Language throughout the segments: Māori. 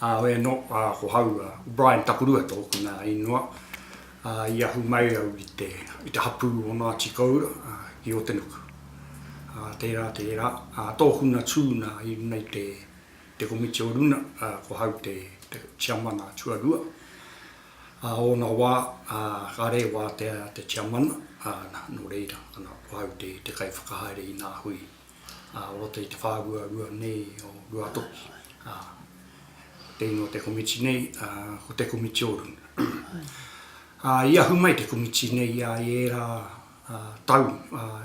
Oe no ko hau Brian Takurua tōku nā ingoa. Ia hu mai au i te hapu o Ngāti Kaura ki o Tenuku. Tērā, tōhuna tūna i nei te komiti o runa, ko hau te chairman a Tuarua. Ona wā, ka re wā te chairman, no reira, ko hau te kai whakahaere i nā hui. O te whārua rua nei o rua toki. Te ino te komiti nei, ko te komiti o runa. Ia hu mai te komiti nei a i era tau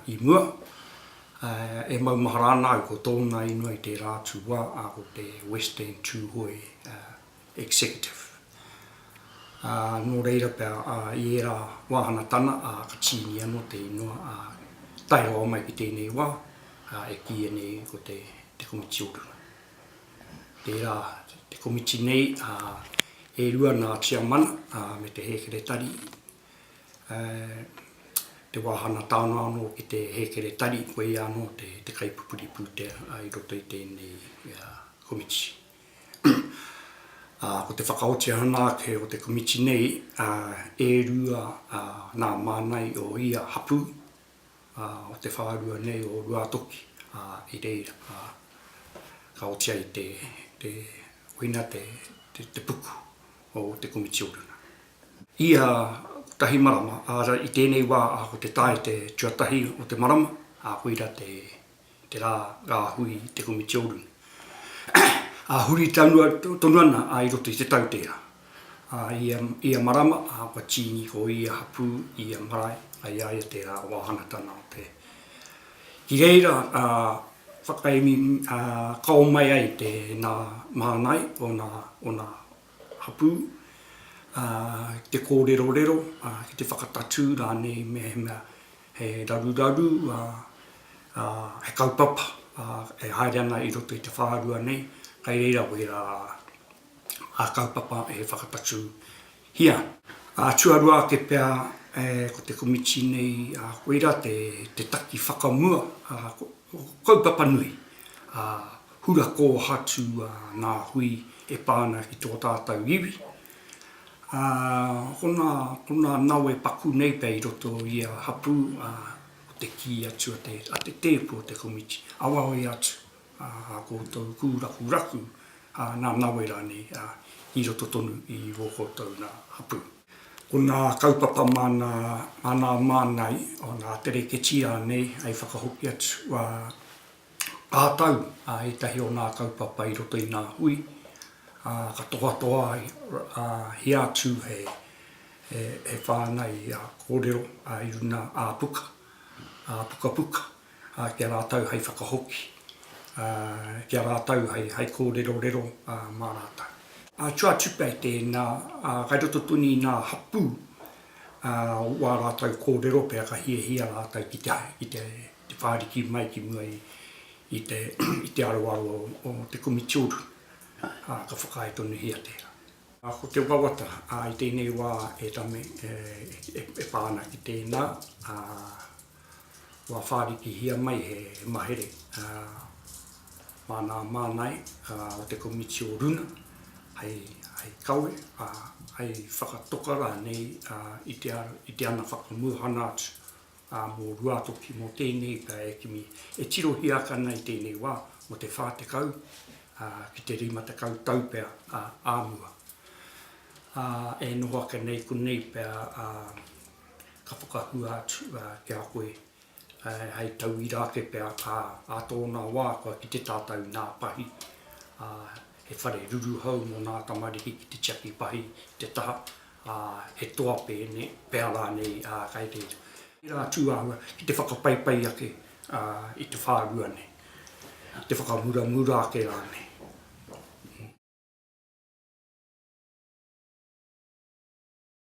i mua. E mau maharana au ko tōna inua i te rātu wā ko te Western Tūhoe Executive. Nō reira pēr i era wāhana tana ka tīni anō te inua tai roa mai ki tēnei wā e ki nei ko te komiti o runa. Tērā te komiti nei e rua nā chairman me te hekere tari. Te wāhana tāna anō ki te hekere tari koe i anō te kaipupuri pūtea i roto i tēnei komiti. Ko te whakaoti hana ke o te komiti nei e rua nā mānai o ia hapu o te whārua nei o rua toki i reira. Ka otia i te oina te puku o te komiti o runa. Ia tahi marama, i tēnei wā ko te tae te tuatahi o te marama, koira te rā hui te komiti o runa. Huri tonu ana i roto i te tau tērā. Ia marama, kua tīni ko ia hapu, ia marae, ia tērā wāhana tana o te. Ki reira, whakaimi kao mai ai te nā mānai o nā hapu, te kōrero, ki te whakatatu rānei mehemea he raru, he kaupapa, e haere ana i roto i te whārua nei, kai reira wera kaupapa e whakatatu hia. Tuarua ke pēr ko te komiti nei, wera te taki whakamua, kaupapa nui, hura ko hatu nā hui e pāna ki tō tātou iwi. Kona nawe paku nei pei roto i a hapu o te ki atu a te tēpu o te komiti. Awahoi atu koutou kūraku nā nawe rānei i roto tonu i wōkoutou nā hapu. Kona kaupapa mana mānai o nā tere ketia nei ai whakahoki atu ātau e tahi o nā kaupapa i roto i nā hui. Ka toa hi atu he whānei kōrero i runa puka, kia rātau hei whakahoki, kia rātau hei kōrero mā rātau. Tua tupai tēnā, kai roto tuni nā hapu, wā rātau kōrero pēr ka hia rātau ki te whāriki mai ki mua i te aroaro o te komiti o runa. Ka whakae tonu hia tērā. Ko te wawata, i tēnei wā e tame e pāna ki tēnā, wā whāriki hia mai he mahere. Mana mānai o te komiti o runa, hei kaue, hei whakatoka rānei i te ana whakamuhana atu mō ruatoki mō tēnei pā e kimi e tiro hiaka nei tēnei wā mō te whātekau, ki te rimata kau taupea āmua. E noho aka nei ko nei pēr ka whakahua atu ki a koe hei tau i rāke pēr tōna wā koa ki te tātau nā pahi. He whare ruru hau mō nā tamariki ki te tiaki pahi, te taha, he toa pēr rānei kai reira. Rā tūāhua ki te whakapaipai ake i te whārua nei, te whakamura ake rānei.